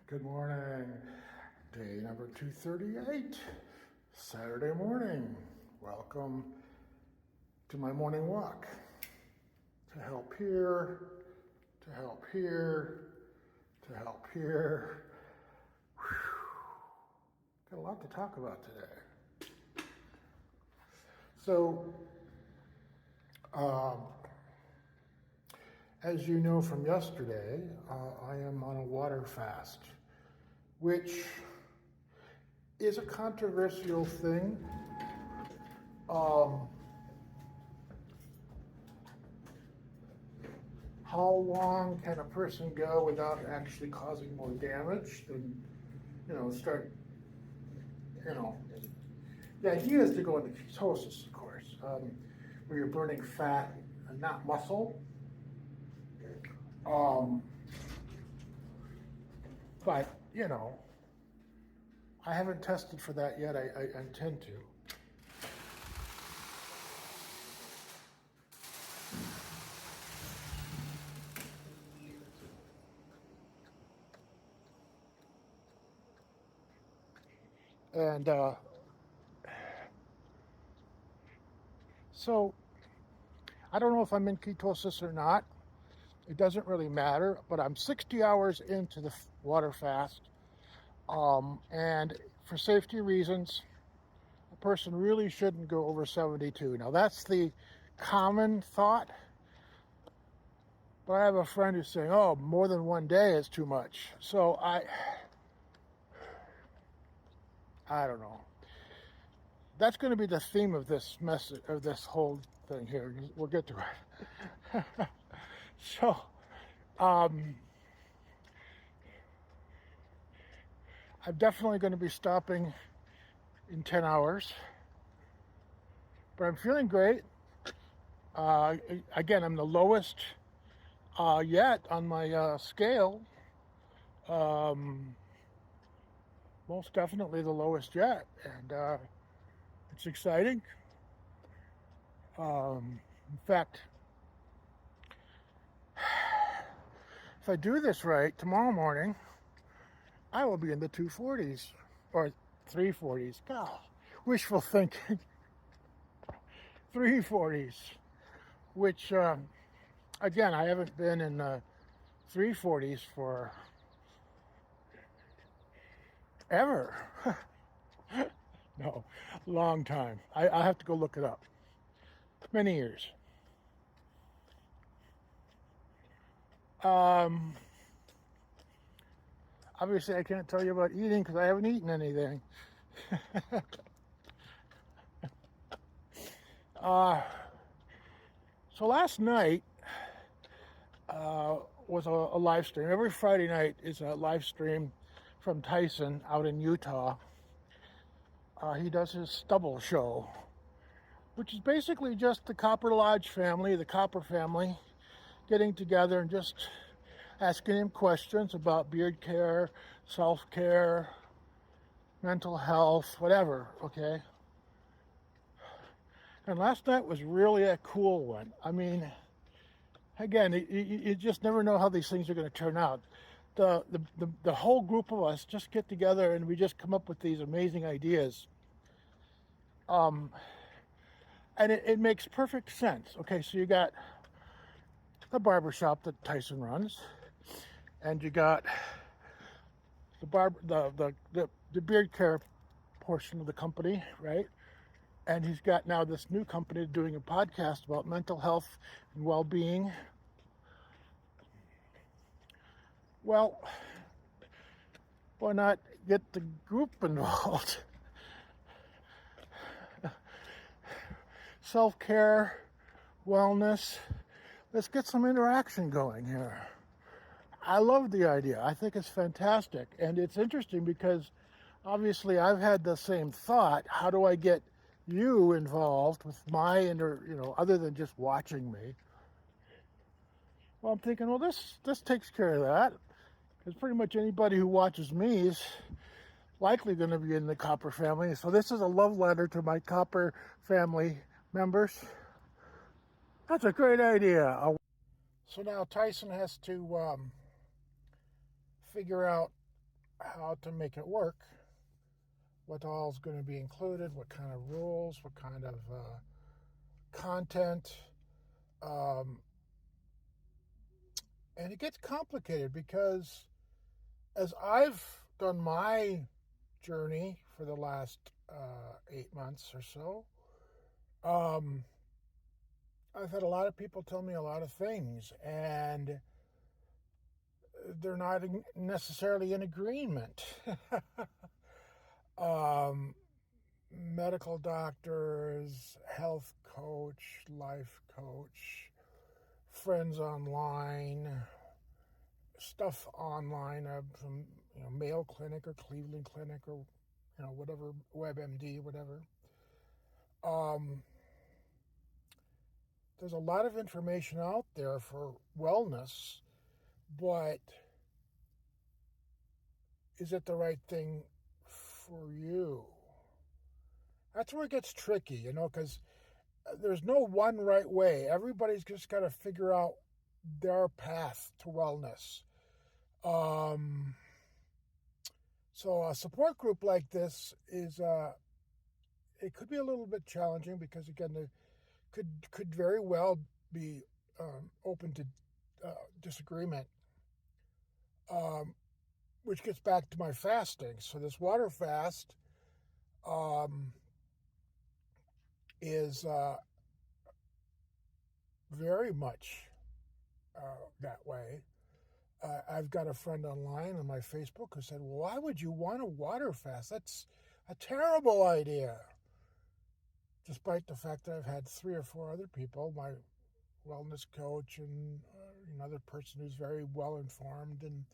Good morning. Day number 238, Saturday morning. Welcome to my morning walk. To help here, to help here, to help here. Whew. Got a lot to talk about today. So, as you know from yesterday, I am on a water fast, which is a controversial thing. How long can a person go without actually causing more damage than, start, you know, the idea is to go into ketosis, of course, where you're burning fat and not muscle. But, I haven't tested for that yet. I intend to. And so I don't know if I'm in ketosis or not. It doesn't really matter, but I'm 60 hours into the water fast. And for safety reasons, a person really shouldn't go over 72. Now, that's the common thought. But I have a friend who's saying, oh, more than one day is too much. So I don't know. That's going to be the theme of this message, of this whole thing here. We'll get to it. So, I'm definitely going to be stopping in 10 hours. But I'm feeling great. Again, I'm the lowest yet on my scale. Most definitely the lowest yet. And it's exciting. In fact, if I do this right, tomorrow morning, I will be in the 240s or 340s. God, wishful thinking. 340s, which, again, I haven't been in 340s for ever. No, long time. I have to go look it up. Many years. Obviously, I can't tell you about eating because I haven't eaten anything. So last night was a live stream. Every Friday night is a live stream from Tyson out in Utah. He does his Stubble Show, which is basically just the Copper Lodge family, the Copper family, getting together and just asking him questions about beard care, self-care, mental health, whatever, okay? And last night was really a cool one. I mean, again, you just never know how these things are going to turn out. The whole group of us just get together and we just come up with these amazing ideas. And it makes perfect sense. Okay, so you got the barbershop that Tyson runs, and you got the beard care portion of the company, right? And he's got now this new company doing a podcast about mental health and well-being. Well, why not get the group involved? Self-care, wellness. Let's get some interaction going here. I love the idea. I think it's fantastic. And it's interesting because obviously I've had the same thought. How do I get you involved with my other than just watching me? Well, I'm thinking, well, this takes care of that. Because pretty much anybody who watches me is likely going to be in the Copper family. So this is a love letter to my Copper family members. That's a great idea. So now Tyson has to figure out how to make it work, what all is going to be included, what kind of rules, what kind of content. Um, and it gets complicated because as I've done my journey for the last 8 months or so, um, I've had a lot of people tell me a lot of things, and they're not necessarily in agreement. um, Medical doctors, health coach, life coach, friends online, stuff online from Mayo Clinic or Cleveland Clinic or whatever, WebMD, whatever. Um, there's a lot of information out there for wellness, but is it the right thing for you? That's where it gets tricky, because there's no one right way. Everybody's just got to figure out their path to wellness. So a support group like this is it could be a little bit challenging because again, there could very well be open to disagreement. Which gets back to my fasting. So this water fast is very much that way. I've got a friend online on my Facebook who said, well, why would you want a water fast? That's a terrible idea. Despite the fact that I've had 3 or 4 other people, my wellness coach and another person who's very well informed, and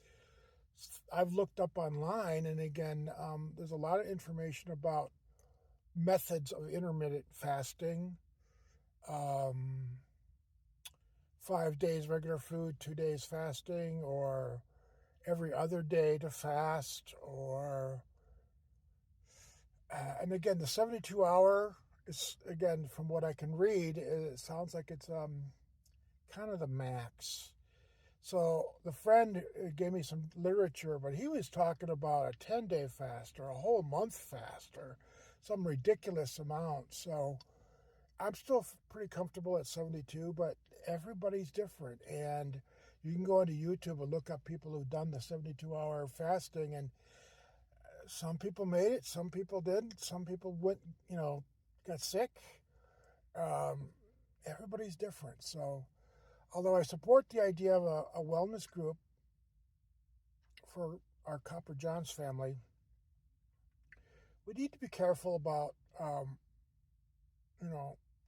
I've looked up online, and again, there's a lot of information about methods of intermittent fasting. 5 days regular food, 2 days fasting, or every other day to fast, or and again, the 72-hour is, again, from what I can read, it sounds like it's kind of the max. So the friend gave me some literature, but he was talking about a 10-day fast or a whole month fast or some ridiculous amount. So I'm still pretty comfortable at 72, but everybody's different. And you can go into YouTube and look up people who've done the 72-hour fasting, and some people made it, some people didn't, some people went, got sick. Everybody's different. So although I support the idea of a wellness group for our Copper Johns family, we need to be careful about,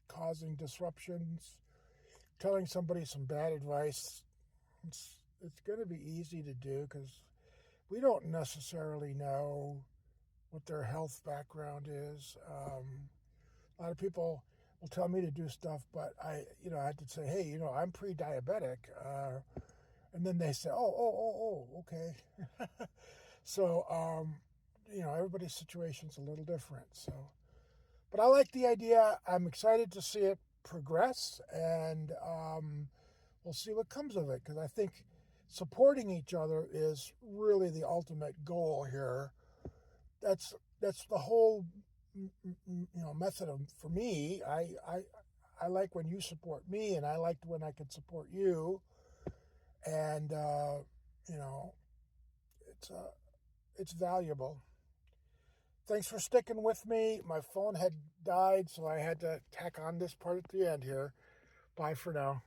causing disruptions, telling somebody some bad advice. It's going to be easy to do because we don't necessarily know what their health background is. A lot of people will tell me to do stuff, but I had to say, hey, I'm pre-diabetic. And then they say, oh, okay. So, everybody's situation's a little different. So, but I like the idea. I'm excited to see it progress, and we'll see what comes of it, because I think supporting each other is really the ultimate goal here. That's the whole method for me. I like when you support me, and I like when I can support you, and it's valuable. Thanks for sticking with me. My phone had died, so I had to tack on this part at the end here. Bye for now.